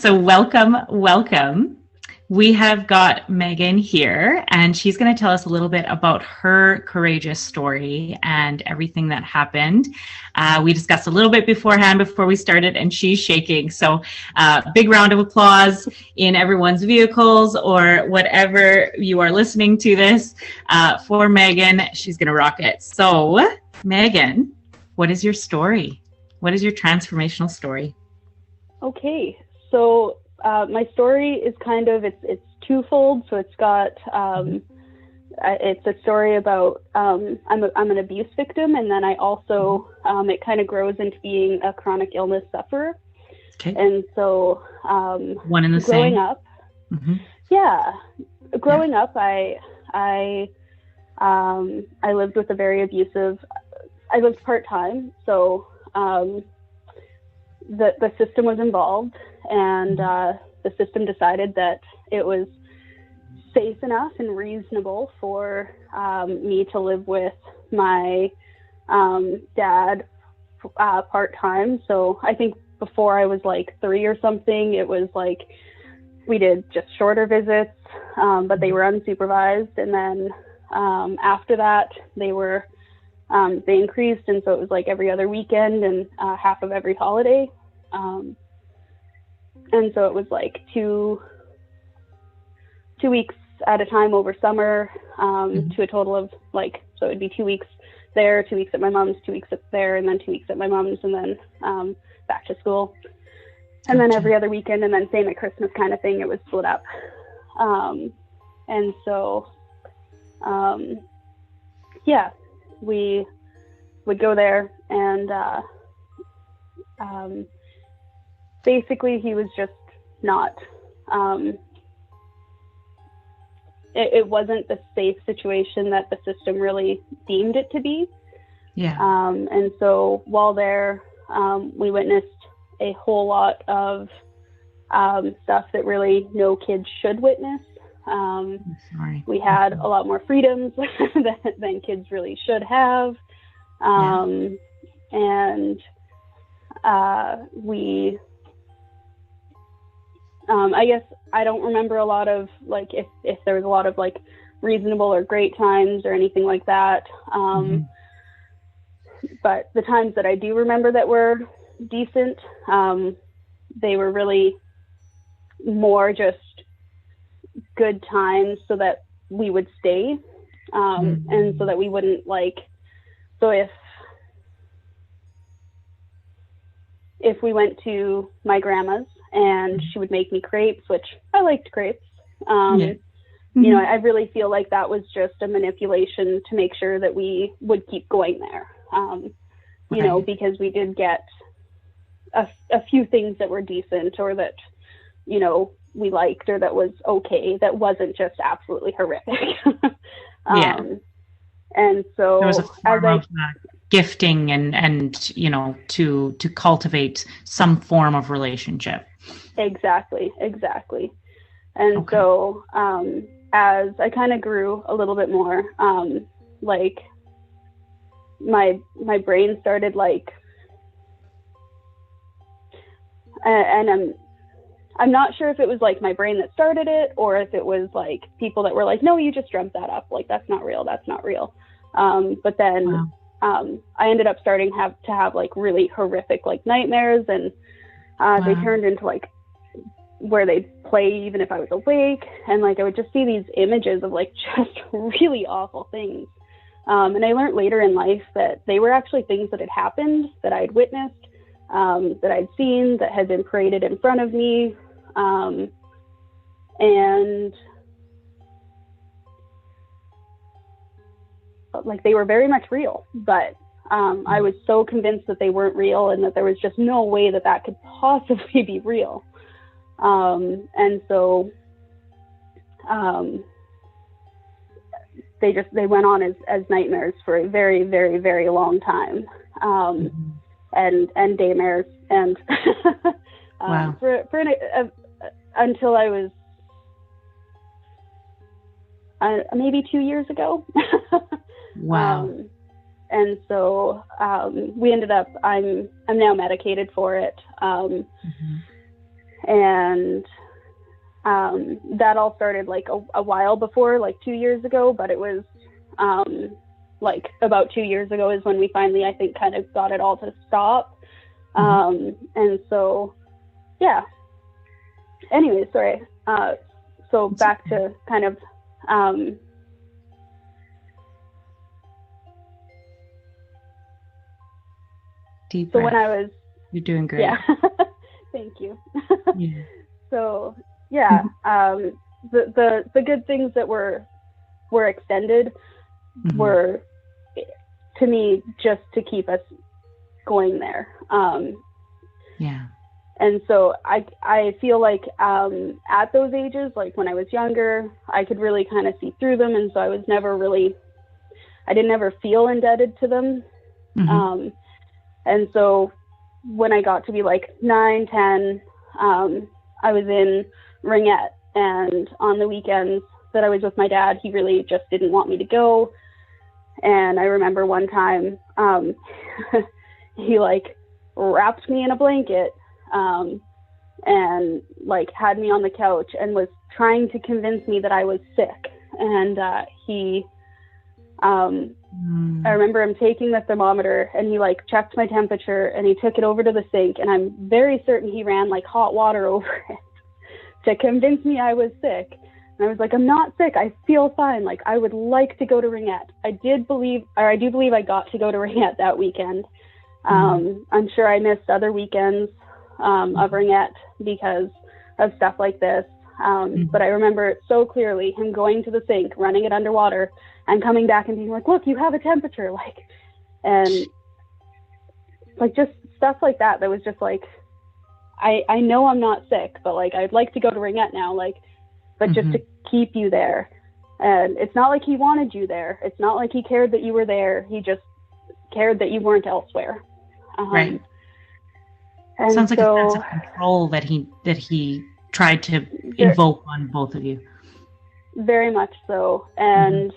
So welcome. We have got Megan here, and she's going to tell us a little bit about her courageous story and everything that happened. We discussed a little bit beforehand before we started, and she's shaking. So big round of applause in everyone's vehicles or whatever you are listening to this for Megan. She's going to rock it. So Megan, what is your story? What is your transformational story? Okay, so my story is kind of, it's twofold. So it's got, it's a story about, I'm an abuse victim, and then I also, it kind of grows into being a chronic illness sufferer. Okay. And so, one in the growing same. up, growing up, I lived with a very abusive, I lived part-time. So, the system was involved, and the system decided that it was safe enough and reasonable for me to live with my dad part-time. So I think before I was like 3 or something, it was like we did just shorter visits, but they were unsupervised. And then after that, they increased, and so it was like every other weekend and half of every holiday. And so it was like two weeks at a time over summer, to a total of like, so it'd be 2 weeks there, 2 weeks at my mom's, 2 weeks there, and then 2 weeks at my mom's, and then back to school. And then every other weekend, and then same at Christmas kind of thing, it was split up. And so, we would go there, and basically he was just not, it wasn't the safe situation that the system really deemed it to be. Yeah. And so while there, we witnessed a whole lot of stuff that really no kids should witness. We had a lot more freedoms than kids really should have. And we, I guess I don't remember a lot of like, if there was a lot of like reasonable or great times or anything like that. But the times that I do remember that were decent, they were really more just good times so that we would stay, and so that we wouldn't like, so if we went to my grandma's and she would make me crepes, which I liked crepes, you know, I really feel like that was just a manipulation to make sure that we would keep going there, you know, because we did get a few things that were decent, or that, you know, we liked, or that was okay, that wasn't just absolutely horrific. And so there was a form of gifting and you know, to cultivate some form of relationship. Exactly. And so as I kind of grew a little bit more, like my brain started like, and I'm not sure if it was like my brain that started it, or if it was like people that were like, no, you just dreamt that up. Like, that's not real. But then I ended up starting to have like really horrific like nightmares, and they turned into like where they'd play even if I was awake. And like, I would just see these images of like just really awful things. And I learned later in life that they were actually things that had happened, that I'd witnessed, that I'd seen, that had been paraded in front of me. And like, they were very much real, but I was so convinced that they weren't real, and that there was just no way that that could possibly be real. And so they went on as nightmares for a very, very, very long time. And daymares, and until I was maybe 2 years ago. And so we ended up, I'm now medicated for it. And that all started like a while before, like 2 years ago, but it was like about 2 years ago is when we finally, I think, kind of got it all to stop. And so, yeah. Anyway, sorry. So back to kind of, deep so breath. when I was, You're doing great. yeah, thank you. Yeah. So yeah, the good things that were extended were, to me, just to keep us going there. Yeah. And so I feel like at those ages, like when I was younger, I could really kind of see through them. And so I didn't ever feel indebted to them. And so when I got to be like 9, 10, I was in ringette, and on the weekends that I was with my dad, he really just didn't want me to go. And I remember one time, he like wrapped me in a blanket, and like had me on the couch and was trying to convince me that I was sick. And I remember him taking the thermometer, and he like checked my temperature, and he took it over to the sink, and I'm very certain he ran like hot water over it to convince me I was sick. And I was like, I'm not sick. I feel fine. Like, I would like to go to ringette. I do believe I got to go to ringette that weekend. I'm sure I missed other weekends of ringette because of stuff like this. But I remember it so clearly, him going to the sink, running it underwater, and coming back and being like, look, you have a temperature. Like, and like just stuff like that was just like, I know I'm not sick, but like, I'd like to go to ringette now, like, but just to keep you there. And it's not like he wanted you there. It's not like he cared that you were there. He just cared that you weren't elsewhere. Right. And sounds like a sense of control that he tried to invoke on both of you. Very much so. And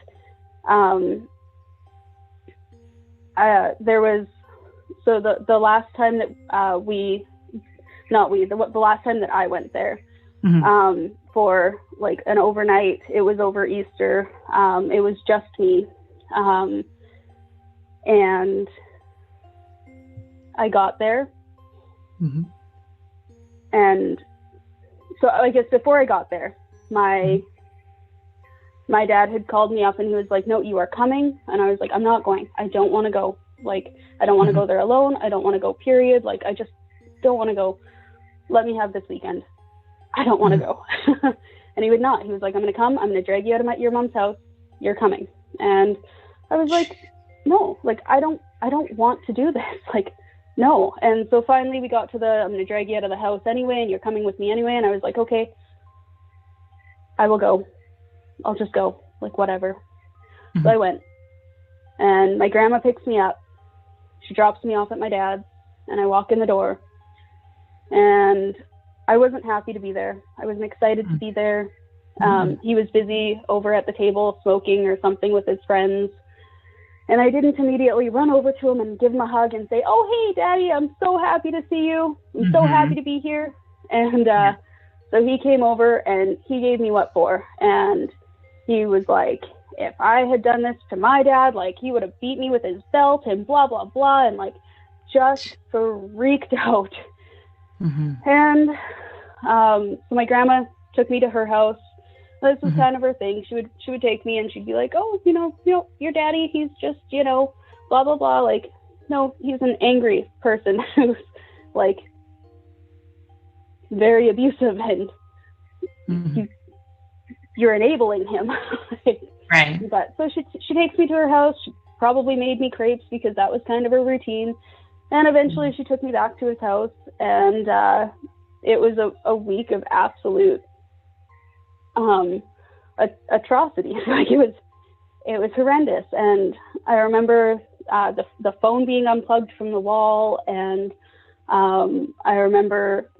there was, so the last time that the last time that I went there for like an overnight, it was over Easter. It was just me. And I got there. And so I guess before I got there, my dad had called me up, and he was like, no, you are coming. And I was like, I'm not going. I don't want to go. Like, I don't want to go there alone. I don't want to go, period. Like, I just don't want to go. Let me have this weekend. I don't want to go. And he would not. He was like, I'm going to come. I'm going to drag you out of your mom's house. You're coming. And I was like, no, like, I don't want to do this. Like, no. And so finally we got to I'm going to drag you out of the house anyway, and you're coming with me anyway. And I was like, okay, I will go. I'll just go, like, whatever. So I went, and my grandma picks me up. She drops me off at my dad's, and I walk in the door, and I wasn't happy to be there. I wasn't excited to be there. He was busy over at the table smoking or something with his friends. And I didn't immediately run over to him and give him a hug and say, oh, hey, Daddy, I'm so happy to see you. I'm so happy to be here. And so he came over, and he gave me what for. And he was like, if I had done this to my dad, like, he would have beat me with his belt and blah, blah, blah. And like, just freaked out. And so my grandma took me to her house. This was kind of her thing. She would take me, and she'd be like, oh, you know, your daddy, he's just, blah, blah, blah. Like, no, he's an angry person who's like very abusive, and you're enabling him. Right. But so she takes me to her house. She probably made me crepes because that was kind of her routine. And eventually she took me back to his house, and it was a week of absolute atrocities. Like, it was horrendous. And I remember the phone being unplugged from the wall, and I remember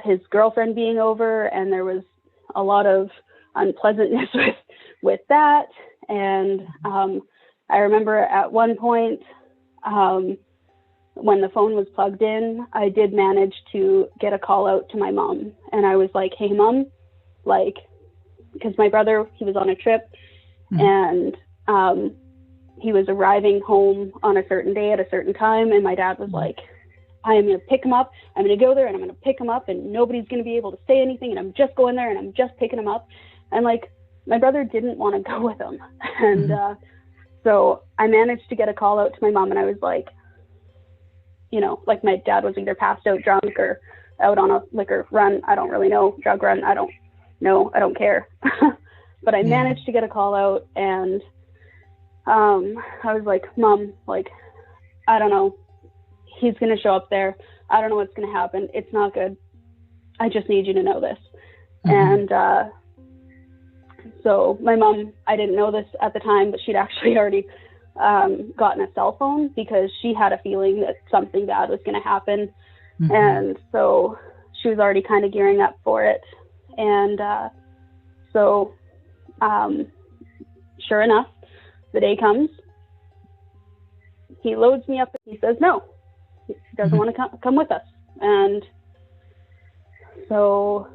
his girlfriend being over, and there was a lot of unpleasantness with that. And I remember at one point when the phone was plugged in, I did manage to get a call out to my mom. And I was like, hey, Mom, like, because my brother, he was on a trip, and he was arriving home on a certain day at a certain time. And my dad was like, I am going to pick him up. I'm going to go there and I'm going to pick him up, and nobody's going to be able to say anything. And I'm just going there and I'm just picking him up. And like, my brother didn't want to go with him. And so I managed to get a call out to my mom, and I was like, you know, like my dad was either passed out drunk or out on a liquor run. I don't really know. Drug run. I don't know. I don't care. But I managed to get a call out, and I was like, Mom, like, I don't know. He's going to show up there. I don't know what's going to happen. It's not good. I just need you to know this. And so my mom, I didn't know this at the time, but she'd actually already gotten a cell phone because she had a feeling that something bad was going to happen. And so she was already kind of gearing up for it. And so sure enough, the day comes. He loads me up. He says, no, he doesn't want to come with us. And so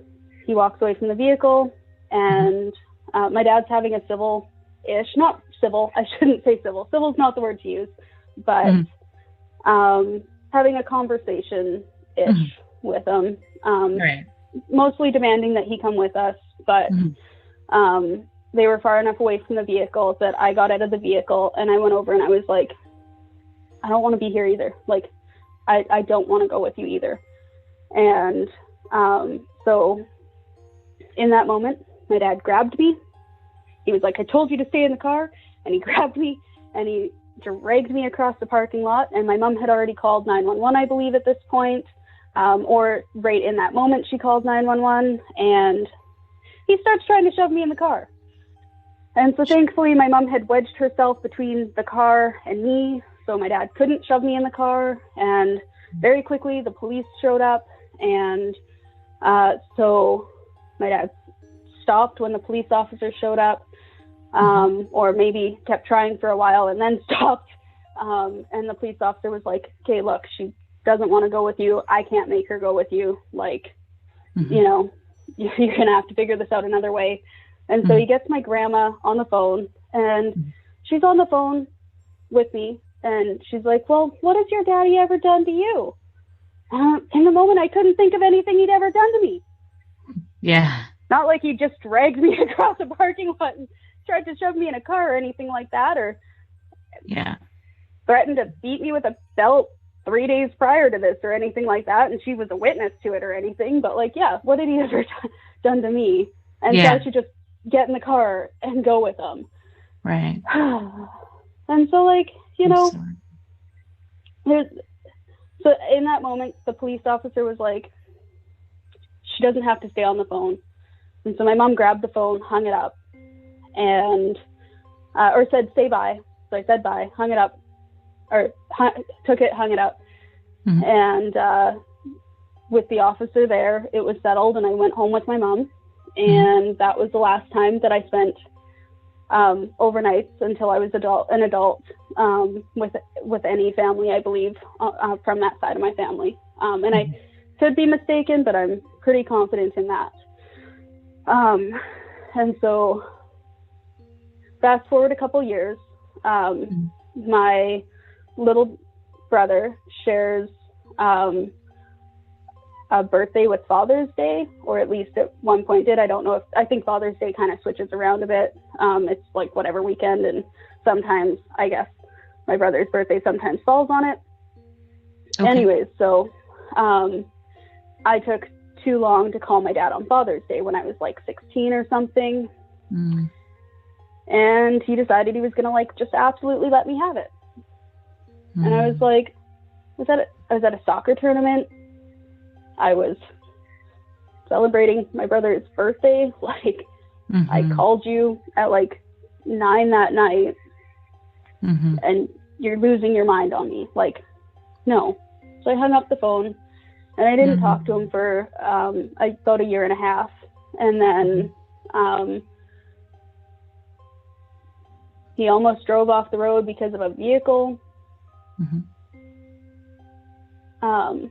he walks away from the vehicle, and my dad's having a civil-ish, not civil, I shouldn't say civil. Civil's not the word to use, but having a conversation-ish with him. Mostly demanding that he come with us, but they were far enough away from the vehicle that I got out of the vehicle, and I went over and I was like, I don't want to be here either. Like, I don't want to go with you either. And so in that moment, my dad grabbed me. He was like, I told you to stay in the car. And he grabbed me and he dragged me across the parking lot. And my mom had already called 911, I believe, at this point. Or right in that moment, she called 911. And he starts trying to shove me in the car. And so thankfully, my mom had wedged herself between the car and me, so my dad couldn't shove me in the car. And very quickly, the police showed up. And so my dad stopped when the police officer showed up, or maybe kept trying for a while and then stopped. And the police officer was like, okay, look, she doesn't want to go with you. I can't make her go with you. Like, you know, you're going to have to figure this out another way. And so he gets my grandma on the phone, and she's on the phone with me, and she's like, well, what has your daddy ever done to you? In the moment, I couldn't think of anything he'd ever done to me. Yeah. Not like he just dragged me across a parking lot and tried to shove me in a car or anything like that, or threatened to beat me with a belt 3 days prior to this or anything like that. And she was a witness to it or anything. But like, what had he ever done to me? And so I should just get in the car and go with him. Right. And so, like, you know, so in that moment, the police officer was like, she doesn't have to stay on the phone. And so my mom grabbed the phone, hung it up, and, or said, say bye. So I said bye, hung it up, or took it, hung it up. And with the officer there, it was settled, and I went home with my mom. And that was the last time that I spent overnights until I was an adult with any family, I believe, from that side of my family. And I could be mistaken, but I'm pretty confident in that. And so fast forward a couple years, my little brother shares a birthday with Father's Day, or at least at one point did. I don't know if, I think Father's Day kind of switches around a bit. It's like whatever weekend, and sometimes, I guess, my brother's birthday sometimes falls on it. Okay. Anyways, so I took too long to call my dad on Father's Day when I was like 16 or something. And he decided he was going to like just absolutely let me have it. And I was like, I was at a soccer tournament. I was celebrating my brother's birthday. Like, I called you at like 9 that night, and you're losing your mind on me. Like, no. So I hung up the phone, and I didn't talk to him for about a year and a half. And then he almost drove off the road because of a vehicle. some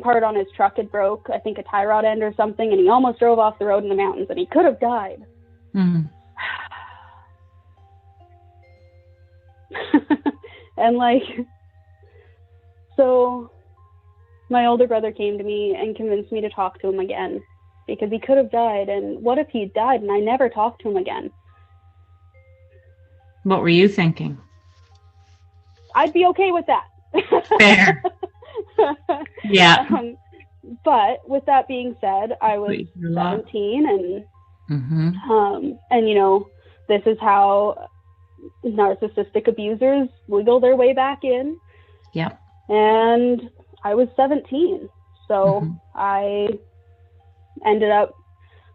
part on his truck had broke, I think a tie rod end or something, and he almost drove off the road in the mountains, and he could have died. Mm. And like, so my older brother came to me and convinced me to talk to him again, because he could have died, and what if he died and I never talked to him again? What were you thinking? I'd be okay with that. Fair. Yeah. But with that being said, I was 17, and and you know, this is how narcissistic abusers wiggle their way back in. Yeah. And I was 17, so I ended up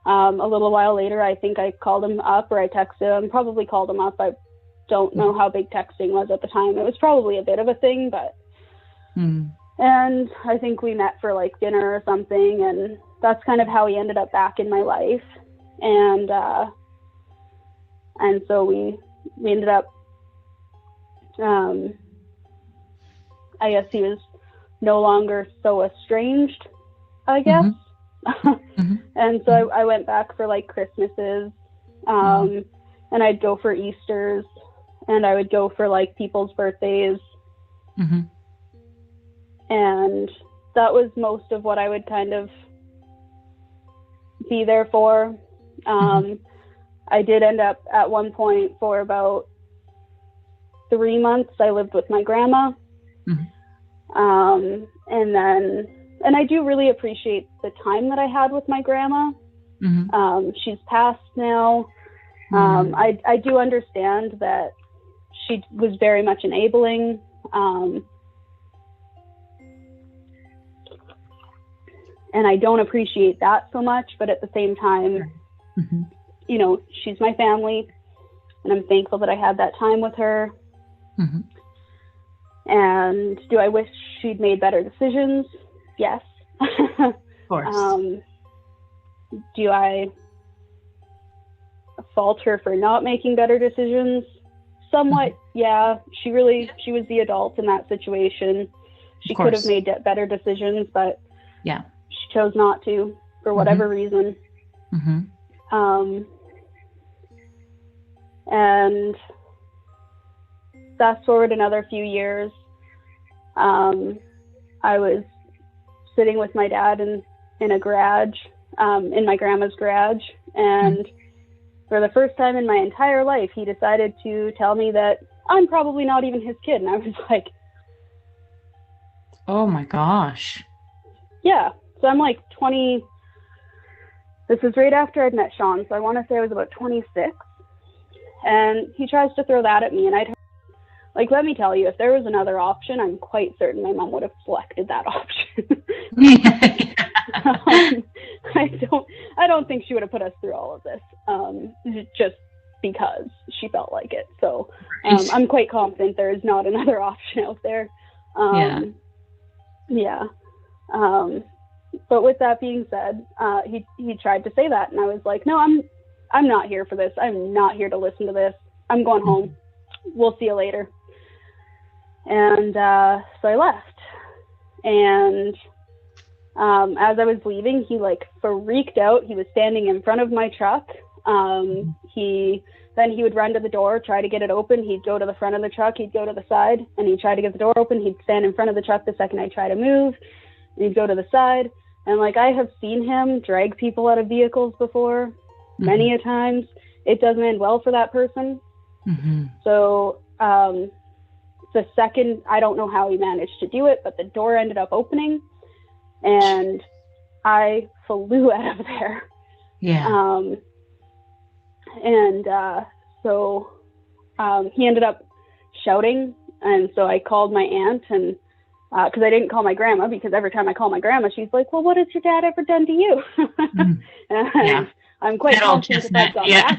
a little while later, I think I called him up, or I texted him, probably called him up. I don't know how big texting was at the time. It was probably a bit of a thing, but and I think we met for like dinner or something, and that's kind of how he ended up back in my life. And so we ended up, I guess he was no longer so estranged, I guess. And so I went back for like Christmases, and I'd go for Easters, and I would go for like people's birthdays. And that was most of what I would kind of be there for. I did end up at one point for about 3 months, I lived with my grandma. And I do really appreciate the time that I had with my grandma. She's passed now. I do understand that she was very much enabling. And I don't appreciate that so much, but at the same time, you know, she's my family, and I'm thankful that I had that time with her. And do I wish she'd made better decisions? Yes. Of course. Do I fault her for not making better decisions? Somewhat, yeah. She was the adult in that situation. She could have made better decisions, but yeah, she chose not to for whatever reason. And fast forward another few years, I was sitting with my dad in a garage, in my grandma's garage, and for the first time in my entire life, he decided to tell me that I'm probably not even his kid. And I was like, oh my gosh. Yeah. So I'm like 20. This is right after I'd met Sean. So I want to say I was about 26. And he tries to throw that at me. And like, let me tell you, if there was another option, I'm quite certain my mom would have selected that option. I don't think she would have put us through all of this, just because she felt like it. So I'm quite confident there is not another option out there. Yeah. But with that being said, he tried to say that, and I was like, no, I'm not here for this. I'm not here to listen to this. I'm going home. We'll see you later. And so I left. And as I was leaving, he like freaked out. He was standing in front of my truck. He would run to the door, try to get it open. He'd go to the front of the truck. He'd go to the side, and he'd try to get the door open. He'd stand in front of the truck the second I try to move, and he'd go to the side. And like, I have seen him drag people out of vehicles before, many a times. It doesn't end well for that person. So the second, I don't know how he managed to do it, but the door ended up opening, and I flew out of there. So he ended up shouting, and so I called my aunt, and because I didn't call my grandma, because every time I call my grandma, she's like, well, what has your dad ever done to you? And I'm quite confident if I'd gone back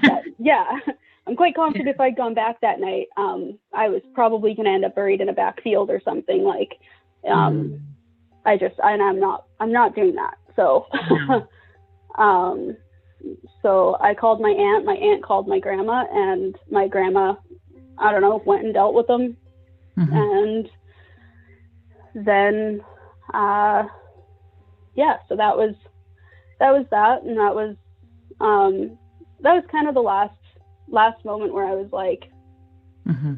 I'm quite confident if I'd gone back that night, I was probably going to end up buried in a backfield or something. Like, I'm not doing that. So, so I called my aunt called my grandma, and my grandma, I don't know, went and dealt with them. And then, yeah, so that was that. And that was kind of the last moment where I was like, mm-hmm.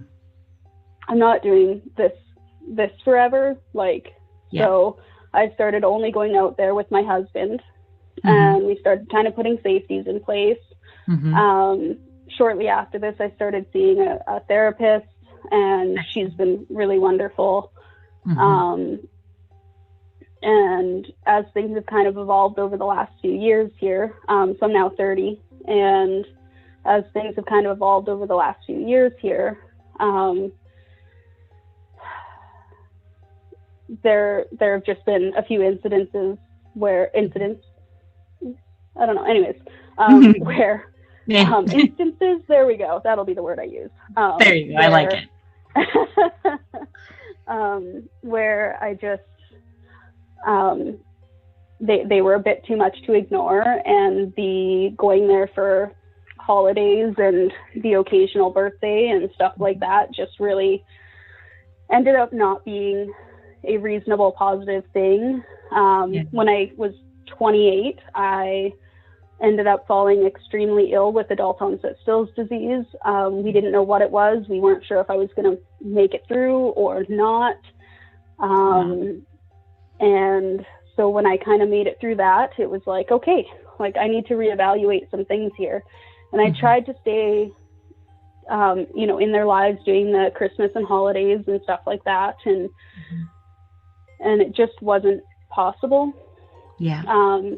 I'm not doing this forever. Like, yeah. So I started only going out there with my husband, mm-hmm. and we started kind of putting safeties in place. Mm-hmm. Shortly after this, I started seeing a therapist, and she's been really wonderful. Mm-hmm. And as things have kind of evolved over the last few years here, so I'm now 30, and as things have kind of evolved over the last few years here, there have just been a few incidents, where instances, there we go. That'll be the word I use. There you go. I like it. Where I just, they were a bit too much to ignore, and the going there for holidays and the occasional birthday and stuff like that just really ended up not being a reasonable, positive thing. When I was 28, I ended up falling extremely ill with adult onset Still's disease. We didn't know what it was. We weren't sure if I was going to make it through or not. And so when I kind of made it through that, it was like, okay, like I need to reevaluate some things here. And I tried to stay, in their lives, doing the Christmas and holidays and stuff like that. And it just wasn't possible. Yeah.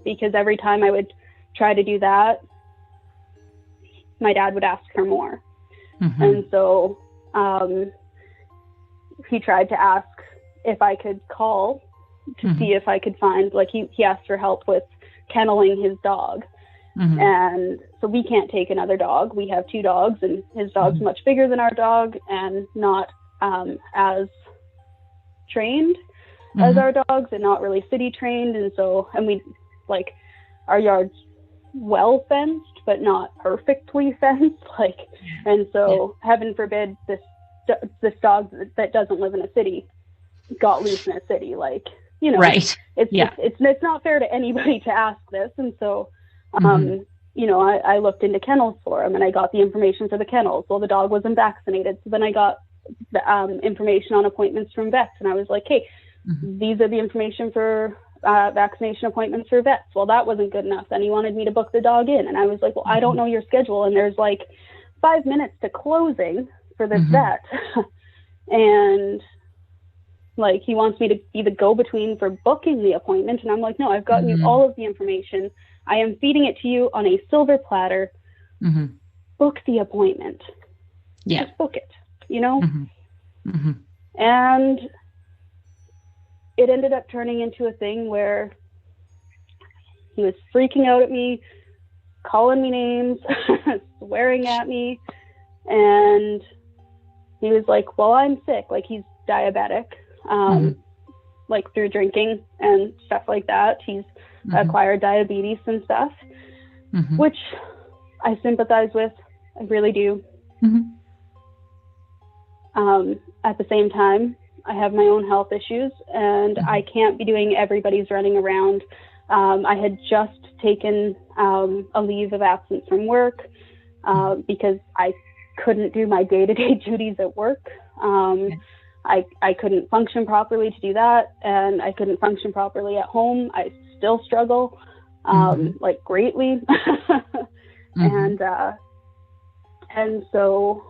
Because every time I would try to do that, my dad would ask for more. Mm-hmm. And so he tried to ask if I could call to see if I could find, like he asked for help with kenneling his dog. Mm-hmm. And so we can't take another dog. We have 2 dogs, and his dog's much bigger than our dog and not as trained as our dogs, and not really city trained. And so, and we, like, our yard's well fenced, but not perfectly fenced. Like, and so heaven forbid this dog that doesn't live in a city got loose in a city. Like, right. It's not fair to anybody to ask this. And so, I looked into kennels for him, and I got the information for the kennels. Well, the dog wasn't vaccinated. So then I got the information on appointments from vets, and I was like, hey, these are the information for vaccination appointments for vets. Well, that wasn't good enough. Then he wanted me to book the dog in, and I was like, well, I don't know your schedule, and there's like 5 minutes to closing for this vet. And like, he wants me to be the go-between for booking the appointment. And I'm like, no, I've gotten you all of the information. I am feeding it to you on a silver platter. Book the appointment. Yeah. Just book it, And it ended up turning into a thing where he was freaking out at me, calling me names, swearing at me. And he was like, well, I'm sick. Like, he's diabetic, like through drinking and stuff like that. He's acquired diabetes and stuff, which I sympathize with. I really do. At the same time, I have my own health issues, and I can't be doing everybody's running around. I had just taken a leave of absence from work because I couldn't do my day-to-day duties at work. I couldn't function properly to do that, and I couldn't function properly at home. I still struggle, like, greatly. And so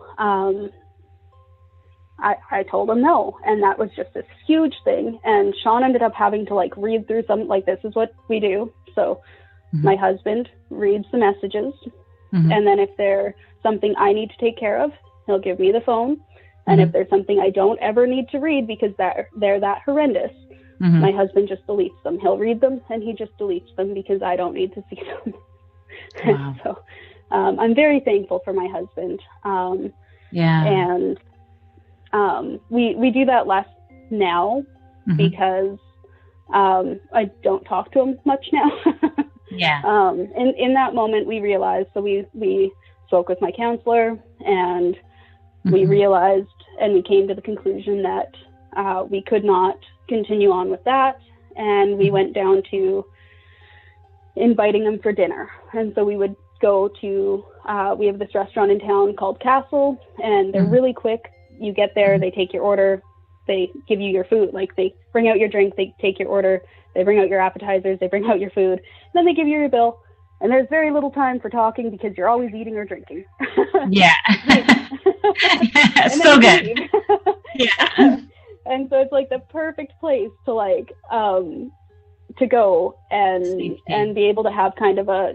I told him no, and that was just this huge thing. And Sean ended up having to, like, read through some, like, this is what we do. So my husband reads the messages, and then if there's something I need to take care of, he'll give me the phone. And if there's something I don't ever need to read because they're that horrendous, my husband just deletes them. He'll read them, and he just deletes them because I don't need to see them. Wow. So I'm very thankful for my husband. And we do that less now because I don't talk to him much now. In that moment, we realized, so we spoke with my counselor, and we realized, and we came to the conclusion that we could not continue on with that. And we went down to inviting them for dinner. And so we would go to, we have this restaurant in town called Castle, and they're really quick. You get there, they take your order, they give you your food. Like, they bring out your drink, they take your order, they bring out your appetizers, they bring out your food, then they give you your bill. And there's very little time for talking because you're always eating or drinking. Yeah. So good. Yeah. And so it's like the perfect place to like, to go and be able to have kind of a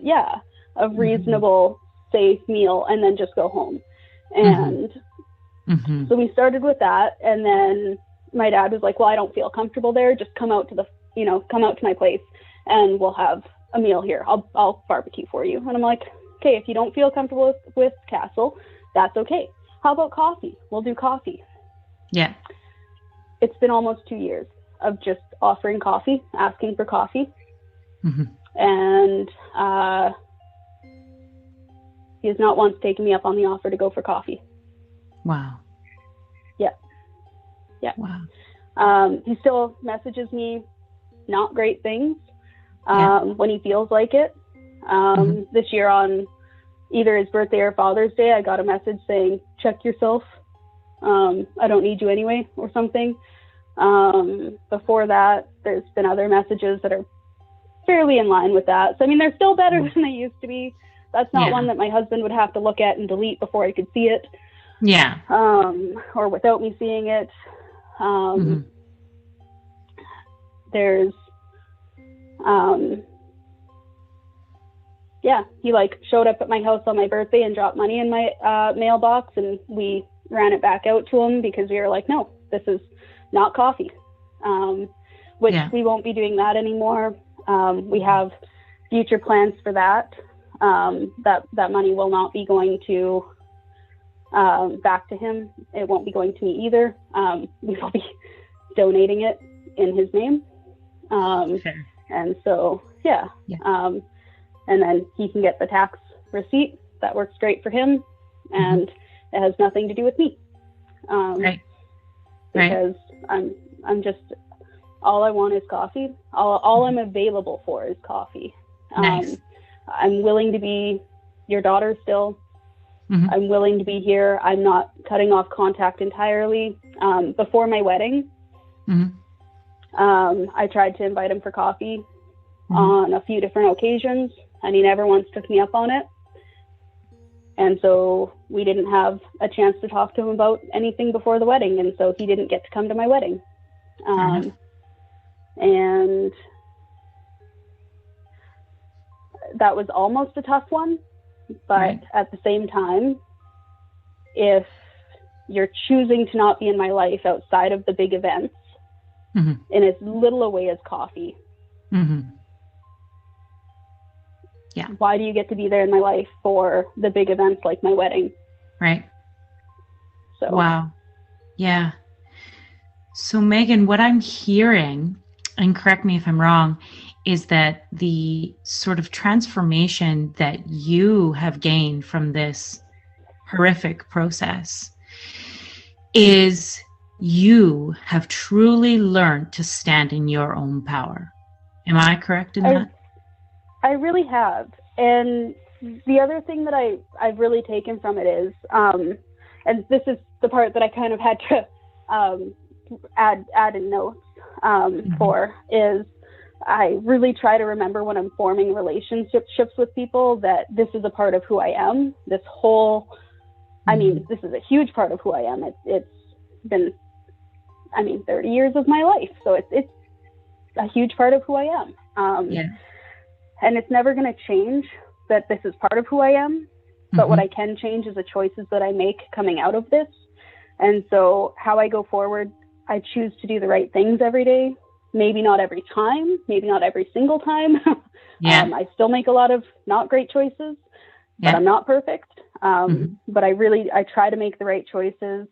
reasonable, safe meal and then just go home. And so we started with that. And then my dad was like, well, I don't feel comfortable there. Just come out to come out to my place and we'll have a meal here. I'll barbecue for you. And I'm like, okay, if you don't feel comfortable with Castle, that's okay. How about coffee? We'll do coffee. Yeah. It's been almost 2 years of just offering coffee, asking for coffee. And he has not once taken me up on the offer to go for coffee. Wow. Yeah. Yeah. Wow. He still messages me not great things when he feels like it. This year on either his birthday or Father's Day, I got a message saying, check yourself. I don't need you anyway, or something. Before that, there's been other messages that are fairly in line with that. So, I mean, they're still better than they used to be. That's not one that my husband would have to look at and delete before I could see it. Yeah. Or without me seeing it. There's, he like showed up at my house on my birthday and dropped money in my mailbox, and we ran it back out to him because we were like, no, this is not coffee, which we won't be doing that anymore. We have future plans for that. That money will not be going to back to him. It won't be going to me either. We will be donating it in his name. And so, and then he can get the tax receipt. That works great for him. And it has nothing to do with me. Because I'm just, all I want is coffee. All I'm available for is coffee. Nice. I'm willing to be your daughter still. I'm willing to be here. I'm not cutting off contact entirely. Before my wedding, I tried to invite him for coffee on a few different occasions, and he never once took me up on it. And so we didn't have a chance to talk to him about anything before the wedding. And so he didn't get to come to my wedding. And that was almost a tough one. But at the same time, if you're choosing to not be in my life outside of the big events, in as little a way as coffee, why do you get to be there in my life for the big events like my wedding? Right. So. Wow. Yeah. So Megan, what I'm hearing, and correct me if I'm wrong, is that the sort of transformation that you have gained from this horrific process is you have truly learned to stand in your own power. Am I correct in that? I really have. And the other thing that I've really taken from it is, and this is the part that I kind of had to add in notes for, is I really try to remember when I'm forming relationships with people that this is a part of who I am. This whole, I mean, this is a huge part of who I am. It's been, 30 years of my life. So it's a huge part of who I am. And it's never going to change that this is part of who I am. But what I can change is the choices that I make coming out of this. And so how I go forward, I choose to do the right things every day. Maybe not every time, maybe not every single time. I still make a lot of not great choices, but I'm not perfect. But I try to make the right choices.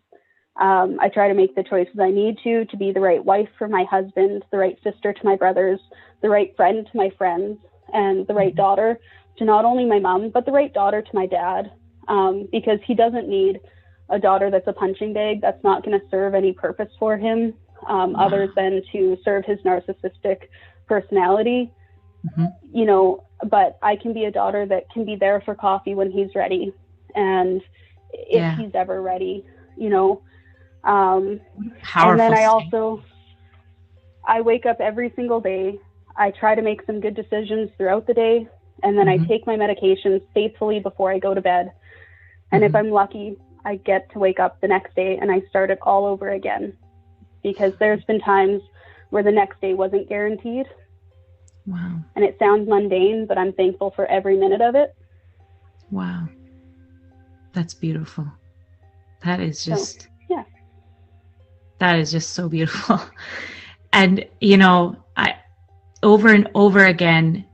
I try to make the choices I need to be the right wife for my husband, the right sister to my brothers, the right friend to my friends, and the right daughter to not only my mom, but the right daughter to my dad, because he doesn't need a daughter that's a punching bag. That's not going to serve any purpose for him. other than to serve his narcissistic personality. You know, but I can be a daughter that can be there for coffee when he's ready, and if he's ever ready, you know. Powerful. And then I wake up every single day. I try to make some good decisions throughout the day, and then I take my medications faithfully before I go to bed. And if I'm lucky, I get to wake up the next day and I start it all over again, because there's been times where the next day wasn't guaranteed. Wow. And it sounds mundane, but I'm thankful for every minute of it. Wow. That's beautiful. That is just, that is just so beautiful. And, you know, over and over again,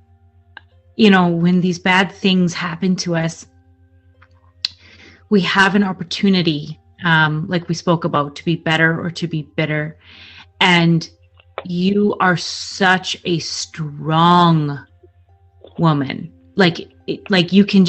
you know, when these bad things happen to us, we have an opportunity, like we spoke about, to be better or to be bitter. And you are such a strong woman. Like you can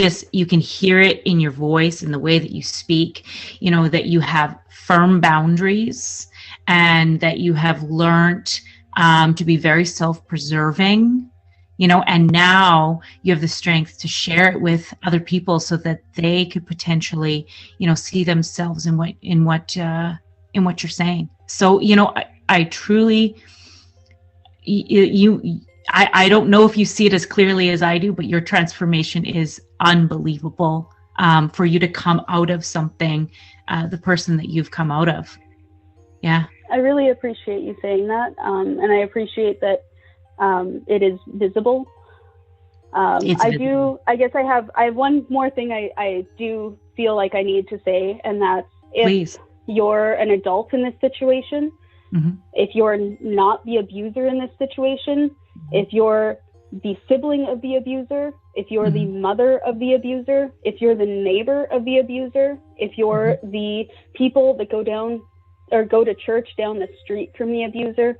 hear it in your voice and the way that you speak, you know, that you have firm boundaries and that you have learned to be very self-preserving, you know, and now you have the strength to share it with other people so that they could potentially, you know, see themselves in what you're saying. So, you know, I truly, I don't know if you see it as clearly as I do, but your transformation is unbelievable, for you to come out of something, the person that you've come out of. Yeah. I really appreciate you saying that. And I appreciate that it is visible. I guess I have one more thing I do feel like I need to say, and that's if you're an adult in this situation, if you're not the abuser in this situation, if you're the sibling of the abuser, if you're the mother of the abuser, if you're the neighbor of the abuser, if you're the people that go to church down the street from the abuser,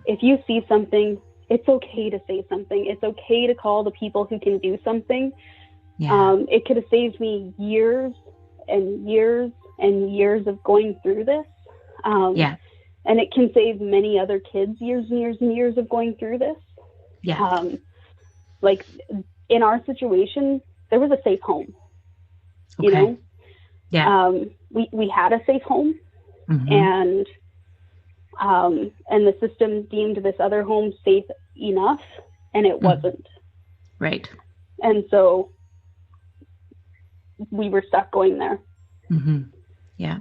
if you see something, it's okay to say something. It's okay to call the people who can do something. It could have saved me years and years and years of going through this. And it can save many other kids years and years and years of going through this. Like in our situation, there was a safe home, you know? We had a safe home, and the system deemed this other home safe enough, and it wasn't. Right. And so we were stuck going there. Yeah.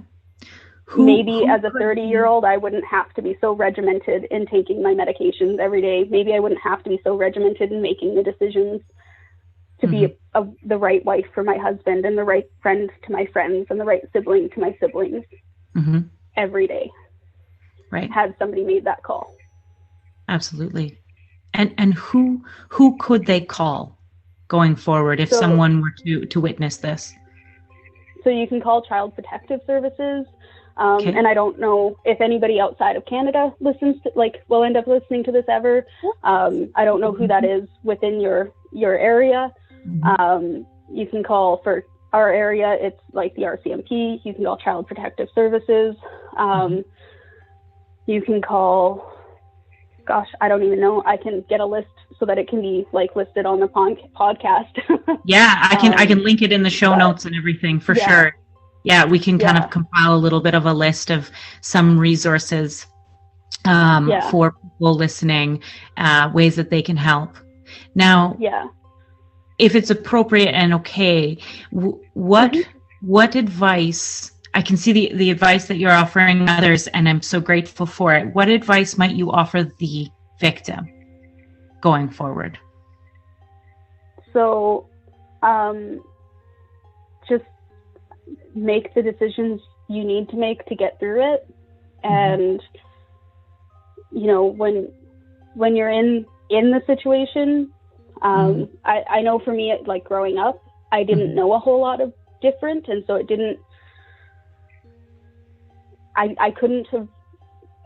Maybe as a 30-year-old, I wouldn't have to be so regimented in taking my medications every day. Maybe I wouldn't have to be so regimented in making the decisions to be the right wife for my husband and the right friend to my friends and the right sibling to my siblings every day. Right. Had somebody made that call. Absolutely. And who could they call going forward if someone were to witness this? So you can call Child Protective Services. And I don't know if anybody outside of Canada will end up listening to this ever. I don't know who that is within your area. You can call for our area. It's like the RCMP. You can call Child Protective Services. You can call, I don't even know. I can get a list so that it can be like listed on the podcast. I can link it in the show notes and everything for sure. Yeah, we can kind of compile a little bit of a list of some resources for people listening, ways that they can help. Now, if it's appropriate and okay, what advice, I can see the advice that you're offering others, and I'm so grateful for it. What advice might you offer the victim going forward? So, just make the decisions you need to make to get through it. And, you know, when you're in the situation, I know for me, like growing up, I didn't know a whole lot of different. And so it didn't, I couldn't have,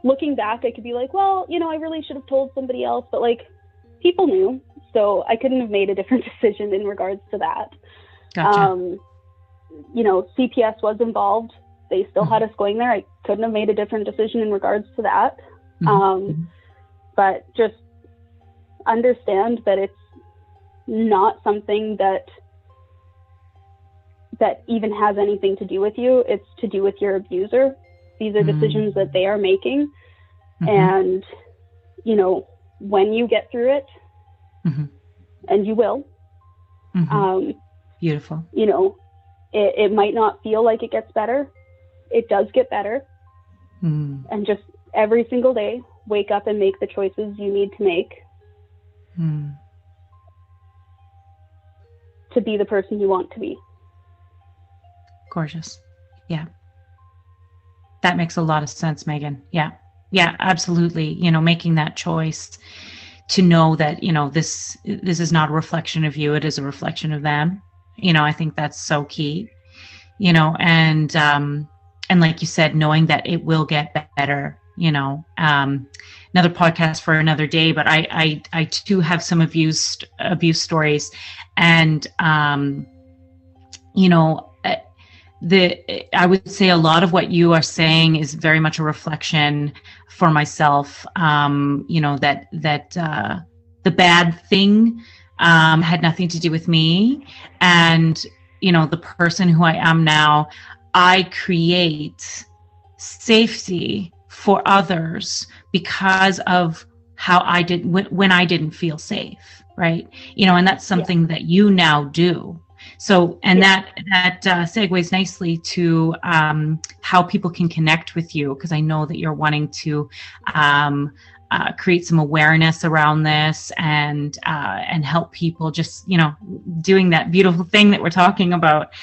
looking back, I could be like, well, you know, I really should have told somebody else, but like people knew, so I couldn't have made a different decision in regards to that. Gotcha. You know, CPS was involved. They still had us going there. I couldn't have made a different decision in regards to that. Mm-hmm. But just understand that it's not something that even has anything to do with you. It's to do with your abuser. These are decisions that they are making. Mm-hmm. And, you know, when you get through it, mm-hmm. and you will, mm-hmm. Beautiful. You know, it might not feel like it gets better. It does get better. Mm. And just every single day, wake up and make the choices you need to make to be the person you want to be. Gorgeous. Yeah. That makes a lot of sense, Megan. Yeah. Yeah, absolutely. You know, making that choice to know that, you know, this is not a reflection of you. It is a reflection of them. You know, I think that's so key, you know, and like you said, knowing that it will get better, you know, another podcast for another day, but I too have some abuse stories, and, you know, I would say a lot of what you are saying is very much a reflection for myself. You know, that the bad thing had nothing to do with me, and, you know, the person who I am now, I create safety for others because of how I did when I didn't feel safe, right? You know, and that's something that you now do. So, and that segues nicely to how people can connect with you, because I know that you're wanting to create some awareness around this and help people, just, you know, doing that beautiful thing that we're talking about.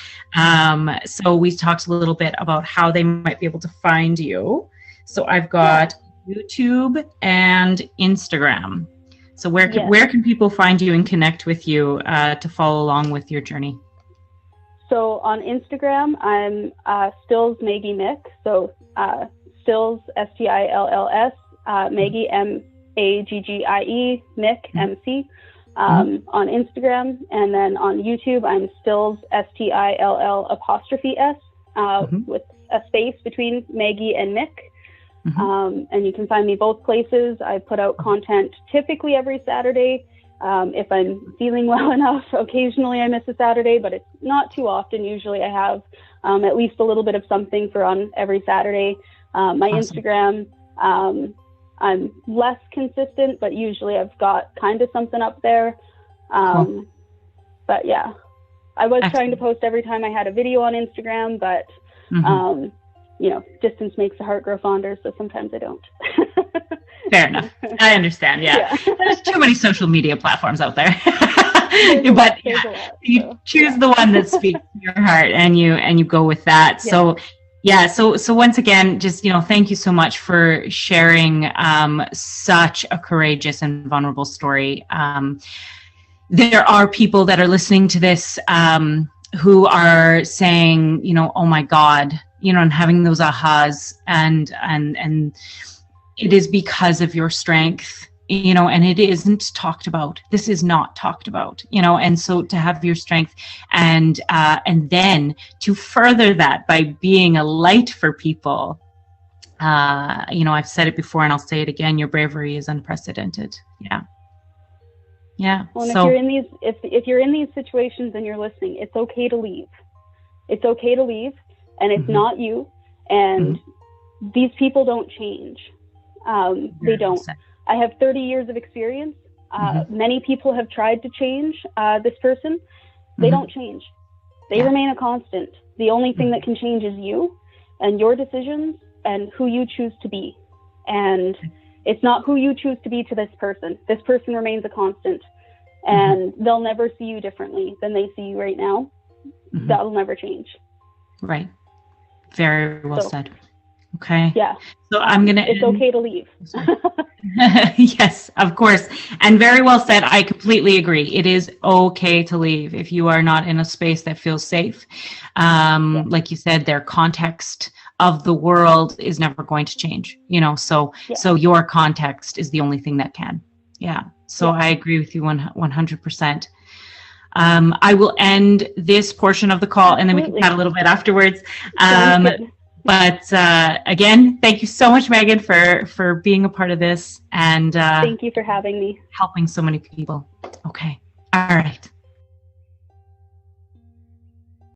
So we talked a little bit about how they might be able to find you. So I've got YouTube and Instagram. So where can people find you and connect with you to follow along with your journey? So on Instagram, I'm Stills Maggie Mick. So Stills STILLS, Maggie MAGGIE, Mick MC on Instagram, and then on YouTube, I'm Stills STILL''S with a space between Maggie and Mick. And you can find me both places. I put out content typically every Saturday. If I'm feeling well enough, occasionally I miss a Saturday, but it's not too often. Usually I have at least a little bit of something for on every Saturday. My Instagram, I'm less consistent, but usually I've got kind of something up there. But yeah, I was trying to post every time I had a video on Instagram, but you know, distance makes the heart grow fonder, so sometimes I don't. Fair enough. I understand. Yeah. There's too many social media platforms out there. But you choose the one that speaks to your heart, and you go with that. Yeah. So once again, just, you know, thank you so much for sharing such a courageous and vulnerable story. There are people that are listening to this who are saying, you know, oh my God, you know, and having those ahas, and it is because of your strength, you know, and it isn't talked about. This is not talked about, you know, and so to have your strength and then to further that by being a light for people, you know, I've said it before and I'll say it again, your bravery is unprecedented. Yeah. Well, and if you're in these situations and you're listening, it's okay to leave. It's okay to leave. And it's not you. And these people don't change. They don't. I have 30 years of experience. Many people have tried to change this person. They don't change. They remain a constant. The only thing that can change is you and your decisions and who you choose to be. And it's not who you choose to be to this person. This person remains a constant. And they'll never see you differently than they see you right now. That'll never change. Right. Very well said. Okay. Yeah. So I'm going to... It's okay to leave. Yes, of course. And very well said. I completely agree. It is okay to leave if you are not in a space that feels safe. Like you said, their context of the world is never going to change, you know, so your context is the only thing that can. Yeah. So I agree with you 100%. I will end this portion of the call and then we can chat a little bit afterwards. But again, thank you so much, Megan, for being a part of this and thank you for having me. helping so many people. Okay. All right.